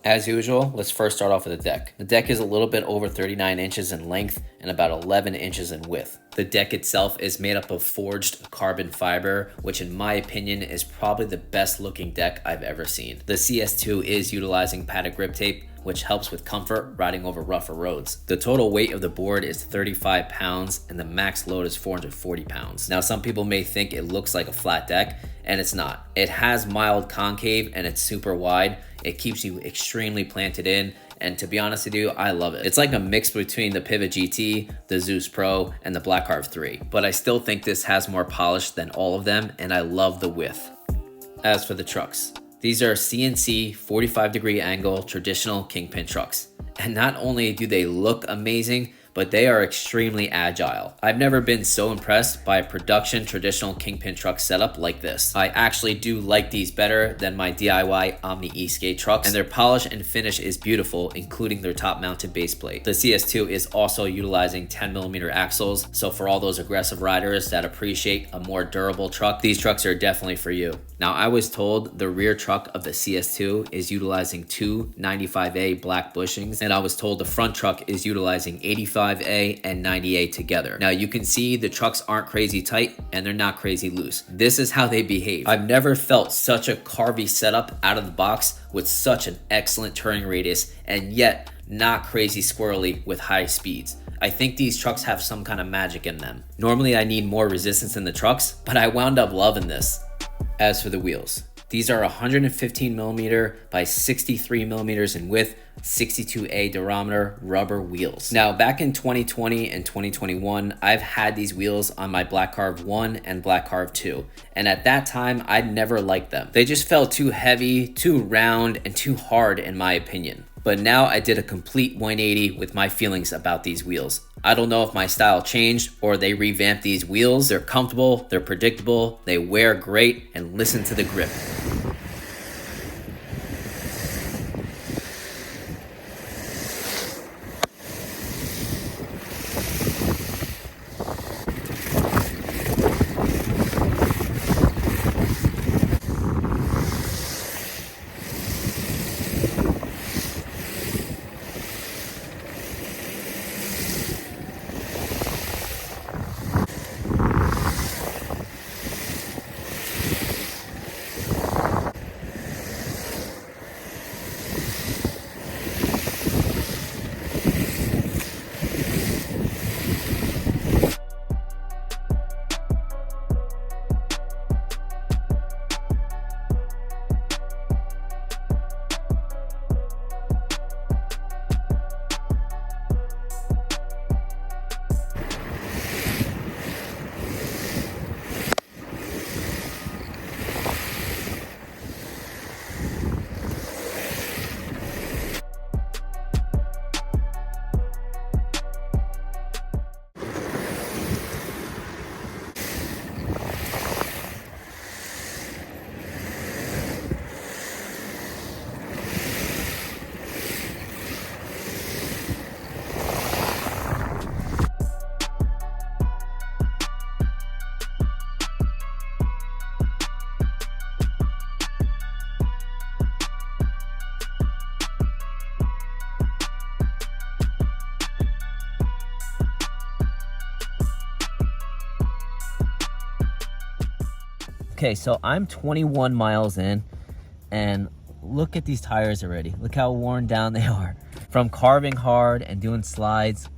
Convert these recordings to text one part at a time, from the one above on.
As usual, let's first start off with the deck. The deck is a little bit over 39 inches in length and about 11 inches in width. The deck itself is made up of forged carbon fiber, which in my opinion is probably the best looking deck I've ever seen. The CS2 is utilizing padded grip tape, which helps with comfort riding over rougher roads. The total weight of the board is 35 pounds and the max load is 440 pounds. Now, some people may think it looks like a flat deck, and it's not. It has mild concave and it's super wide. It keeps you extremely planted in, and to be honest with you, I love it. It's like a mix between the Pivot GT, the Zeus Pro, and the Black Carve 3, but I still think this has more polish than all of them, and I love the width. As for the trucks, these are CNC 45-degree angle traditional kingpin trucks. And not only do they look amazing, but they are extremely agile. I've never been so impressed by a production traditional kingpin truck setup like this. I actually do like these better than my DIY Omni E-Skate trucks, and their polish and finish is beautiful, including their top mounted base plate. The CS2 is also utilizing 10mm axles, so for all those aggressive riders that appreciate a more durable truck, these trucks are definitely for you. Now, I was told the rear truck of the CS2 is utilizing two 95A black bushings, and I was told the front truck is utilizing 85A and 90A together. Now, you can see the trucks aren't crazy tight and they're not crazy loose. This is how they behave. I've never felt such a carvy setup out of the box with such an excellent turning radius and yet not crazy squirrely with high speeds. I think these trucks have some kind of magic in them. Normally, I need more resistance in the trucks, but I wound up loving this. As for the wheels, these are 115mm by 63mm in width, 62A durometer rubber wheels. Now, back in 2020 and 2021, I've had these wheels on my Black Carve 1 and Black Carve 2, and at that time, I'd never liked them. They just felt too heavy, too round, and too hard in my opinion. But now I did a complete 180 with my feelings about these wheels. I don't know if my style changed or they revamped these wheels. They're comfortable, they're predictable, they wear great, and listen to the grip. Okay, so I'm 21 miles in, and look at these tires already. Look how worn down they are. From carving hard and doing slides,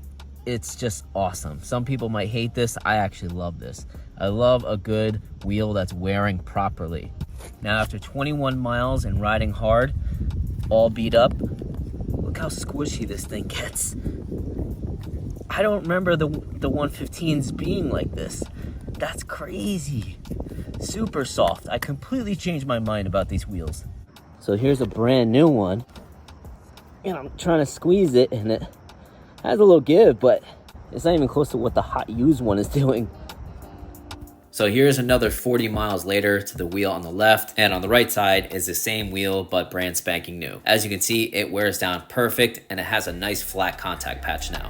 it's just awesome. Some people might hate this. I actually love this. I love a good wheel that's wearing properly. Now, after 21 miles and riding hard, all beat up, look how squishy this thing gets. I don't remember the 115s being like this. That's crazy. Super soft. I completely changed my mind about these wheels. So here's a brand new one, and I'm trying to squeeze it, and it has a little give, but it's not even close to what the hot used one is doing. So here's another 40 miles later to the wheel on the left, and on the right side is the same wheel but brand spanking new. As you can see, it wears down perfect and it has a nice flat contact patch now.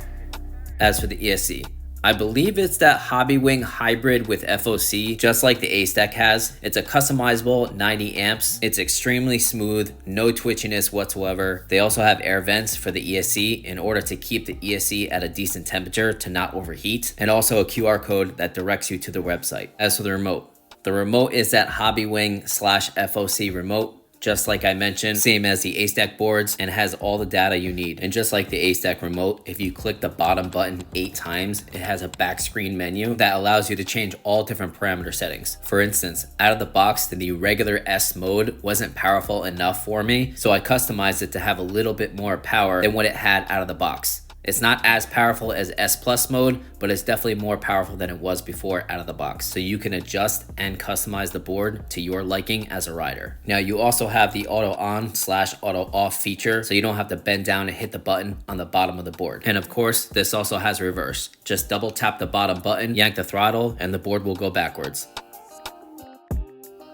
As for the ESC, I believe it's that Hobby Wing hybrid with FOC, just like the A-Stack has. It's a customizable 90 amps. It's extremely smooth, no twitchiness whatsoever. They also have air vents for the ESC in order to keep the ESC at a decent temperature to not overheat, and also a QR code that directs you to the website. As for the remote is that Hobby Wing / FOC remote. Just like I mentioned, same as the A-Stack boards, and has all the data you need. And just like the A-Stack remote, if you click the bottom button 8 times, it has a back screen menu that allows you to change all different parameter settings. For instance, out of the box, the regular S mode wasn't powerful enough for me, so I customized it to have a little bit more power than what it had out of the box. It's not as powerful as S Plus mode, but it's definitely more powerful than it was before out of the box. So you can adjust and customize the board to your liking as a rider. Now you also have the auto on / auto off feature, so you don't have to bend down and hit the button on the bottom of the board. And of course, this also has reverse. Just double tap the bottom button, yank the throttle, and the board will go backwards.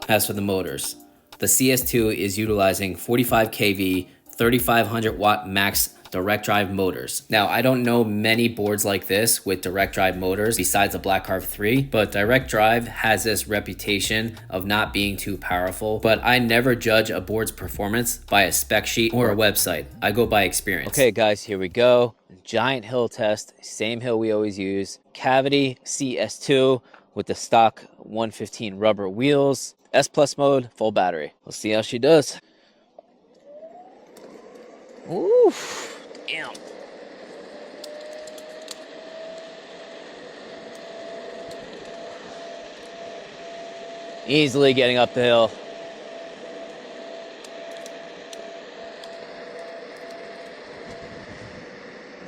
As for the motors, the CS2 is utilizing 45 kV, 3500 watt max direct drive motors. Now, I don't know many boards like this with direct drive motors besides the Black Carve 3, but direct drive has this reputation of not being too powerful, but I never judge a board's performance by a spec sheet or a website. I go by experience. Okay guys, here we go. Giant hill test, same hill we always use. Cavity CS2 with the stock 115 rubber wheels. S Plus mode, full battery. We'll see how she does. Oof. Damn. Easily getting up the hill.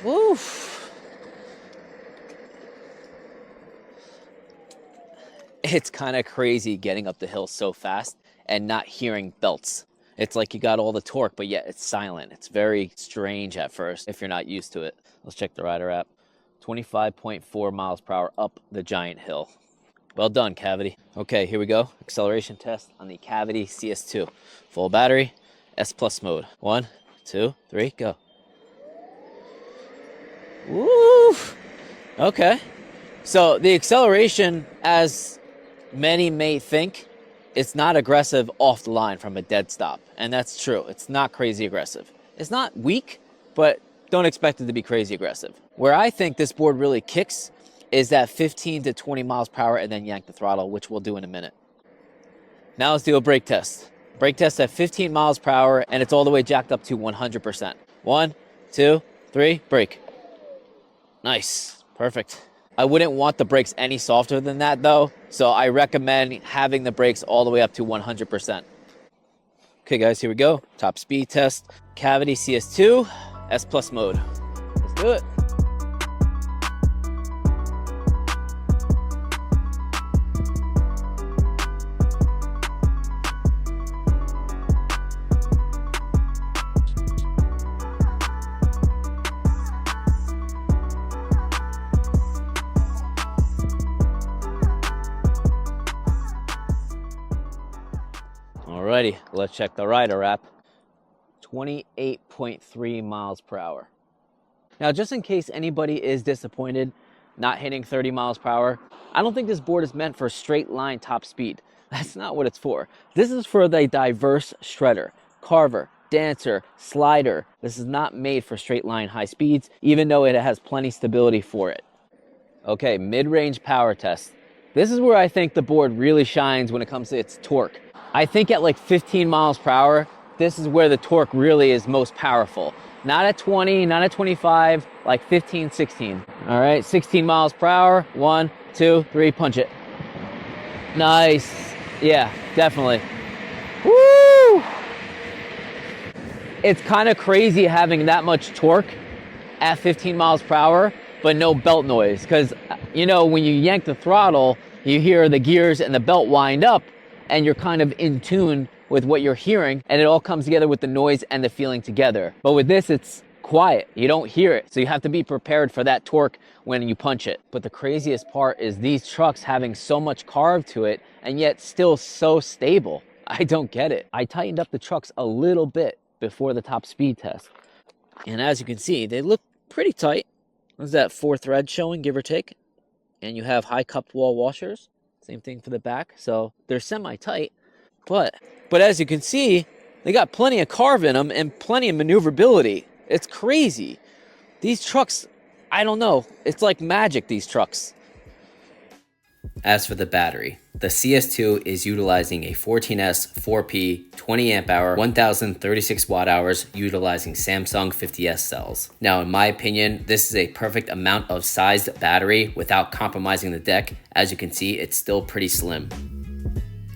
Woof. It's kind of crazy getting up the hill so fast and not hearing belts. It's like you got all the torque, but yet it's silent. It's very strange at first if you're not used to it. Let's check the rider app. 25.4 miles per hour up the giant hill. Well done, Cavity. Okay, here we go. Acceleration test on the Cavity CS2. Full battery, S Plus mode. 1, 2, 3, go. Woo! Okay. So the acceleration, as many may think, it's not aggressive off the line from a dead stop. And that's true. It's not crazy aggressive. It's not weak, but don't expect it to be crazy aggressive. Where I think this board really kicks is that 15 to 20 miles per hour and then yank the throttle, which we'll do in a minute. Now let's do a brake test. Brake test at 15 miles per hour and it's all the way jacked up to 100%. 1, 2, 3, brake. Nice, perfect. I wouldn't want the brakes any softer than that though, so I recommend having the brakes all the way up to 100%. Okay guys, here we go. Top speed test. Cavity CS2, S Plus mode. Let's do it. Alrighty, let's check the rider app. 28.3 miles per hour. Now, just in case anybody is disappointed not hitting 30 miles per hour, I don't think this board is meant for straight line top speed. That's not what it's for. This is for the diverse shredder, carver, dancer, slider. This is not made for straight line high speeds, even though it has plenty stability for it. Okay, mid-range power test. This is where I think the board really shines when it comes to its torque. I think at like 15 miles per hour, this is where the torque really is most powerful. Not at 20, not at 25, like 15, 16. All right, 16 miles per hour. 1, 2, 3, punch it. Nice. Yeah, definitely. Woo! It's kind of crazy having that much torque at 15 miles per hour, but no belt noise. Because, you know, when you yank the throttle, you hear the gears and the belt wind up, and you're kind of in tune with what you're hearing, and it all comes together with the noise and the feeling together. But with this, it's quiet. You don't hear it. So you have to be prepared for that torque when you punch it. But the craziest part is these trucks having so much carve to it and yet still so stable. I don't get it. I tightened up the trucks a little bit before the top speed test. And as you can see, they look pretty tight. There's that 4 thread showing, give or take. And you have high cupped wall washers. Same thing for the back. So they're semi-tight. But as you can see, they got plenty of carve in them and plenty of maneuverability. It's crazy. These trucks, I don't know. It's like magic, these trucks. As for the battery, the CS2 is utilizing a 14S 4P 20 amp hour 1036 watt hours utilizing Samsung 50S cells. Now in my opinion, this is a perfect amount of sized battery without compromising the deck. As you can see, it's still pretty slim.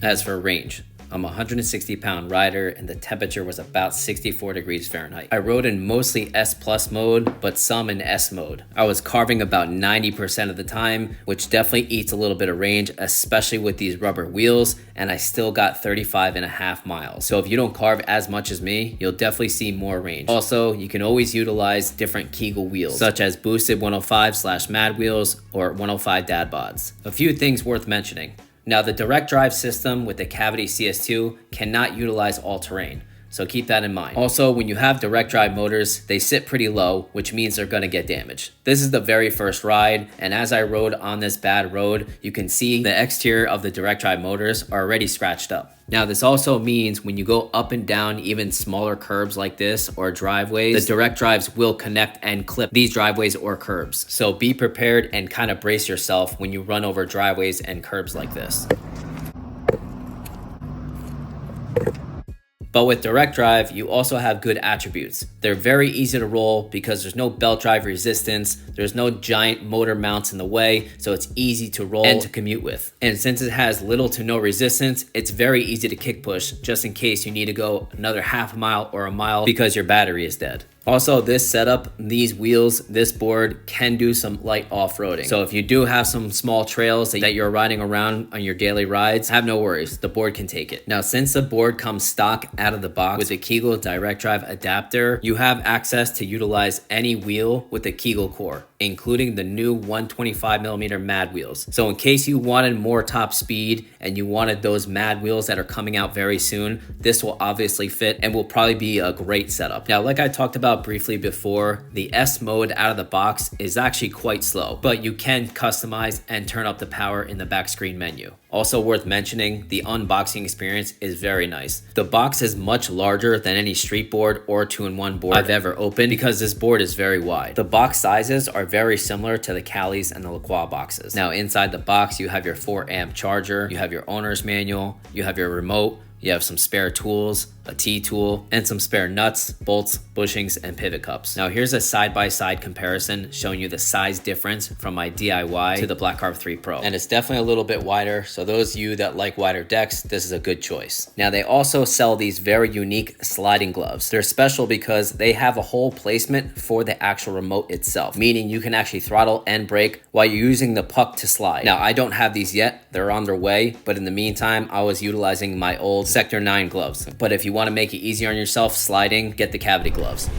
As for range, I'm a 160-pound rider and the temperature was about 64 degrees Fahrenheit. I rode in mostly S Plus mode, but some in S mode. I was carving about 90% of the time, which definitely eats a little bit of range, especially with these rubber wheels, and I still got 35.5 miles. So if you don't carve as much as me, you'll definitely see more range. Also, you can always utilize different Kegel wheels, such as boosted 105/Mad wheels or 105 dad bods. A few things worth mentioning. Now, the direct drive system with the Cavity CS2 cannot utilize all-terrain, so keep that in mind. Also, when you have direct drive motors, they sit pretty low, which means they're gonna get damaged. This is the very first ride, and as I rode on this bad road, you can see the exterior of the direct drive motors are already scratched up. Now, this also means when you go up and down even smaller curbs like this or driveways, the direct drives will connect and clip these driveways or curbs. So be prepared and kind of brace yourself when you run over driveways and curbs like this. But with direct drive, you also have good attributes. They're very easy to roll because there's no belt drive resistance, there's no giant motor mounts in the way, so it's easy to roll and to commute with. And since it has little to no resistance, it's very easy to kick push just in case you need to go another half a mile or a mile because your battery is dead. Also, this setup, these wheels, this board can do some light off-roading. So if you do have some small trails that you're riding around on your daily rides, have no worries, the board can take it. Now, since the board comes stock out of the box with a Kegel direct drive adapter, you have access to utilize any wheel with a Kegel core, including the new 125mm Mad wheels. So in case you wanted more top speed and you wanted those Mad wheels that are coming out very soon, this will obviously fit and will probably be a great setup. Now, like I talked about briefly before, the S mode out of the box is actually quite slow, but you can customize and turn up the power in the back screen menu. Also worth mentioning, the unboxing experience is very nice. The box is much larger than any street board or 2-in-1 board I've ever opened because this board is very wide. The box sizes are very similar to the Calis and the LaCroix boxes. Now inside the box, you have your 4 amp charger, you have your owner's manual, you have your remote, you have some spare tools, a T-tool, and some spare nuts, bolts, bushings, and pivot cups. Now here's a side-by-side comparison showing you the size difference from my DIY to the Black Carb 3 Pro. And it's definitely a little bit wider, so those of you that like wider decks, this is a good choice. Now they also sell these very unique sliding gloves. They're special because they have a hole placement for the actual remote itself, meaning you can actually throttle and brake while you're using the puck to slide. Now I don't have these yet, they're on their way, but in the meantime, I was utilizing my old Sector 9 gloves. But if you want to make it easier on yourself sliding, get the Cavity gloves.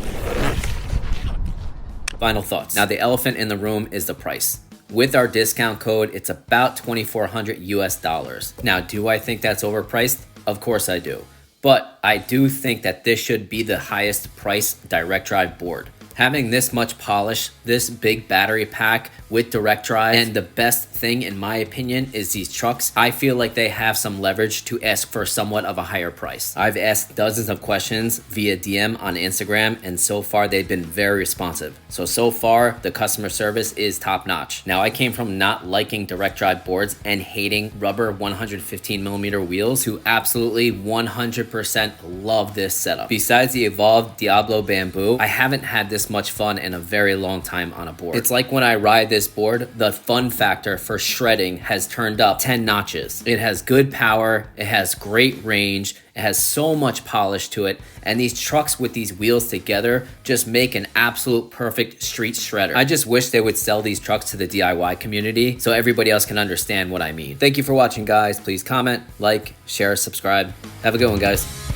Final thoughts. Now the elephant in the room is the price. With our discount code, it's about $2,400 US. Now, do I think that's overpriced? Of course I do. But I do think that this should be the highest price direct drive board. Having this much polish, this big battery pack with direct drive, and the best thing in my opinion is these trucks, I feel like they have some leverage to ask for somewhat of a higher price. I've asked dozens of questions via DM on Instagram, and so far they've been very responsive. So far the customer service is top notch. Now, I came from not liking direct drive boards and hating rubber 115mm wheels to absolutely 100% love this setup. Besides the evolved Diablo bamboo, I haven't had this much fun in a very long time on a board. It's like when I ride this board, the fun factor for shredding has turned up 10 notches. It has good power, it has great range, it has so much polish to it, and these trucks with these wheels together just make an absolute perfect street shredder. I just wish they would sell these trucks to the DIY community so everybody else can understand what I mean. Thank you for watching, guys. Please comment, like, share, subscribe. Have a good one, guys.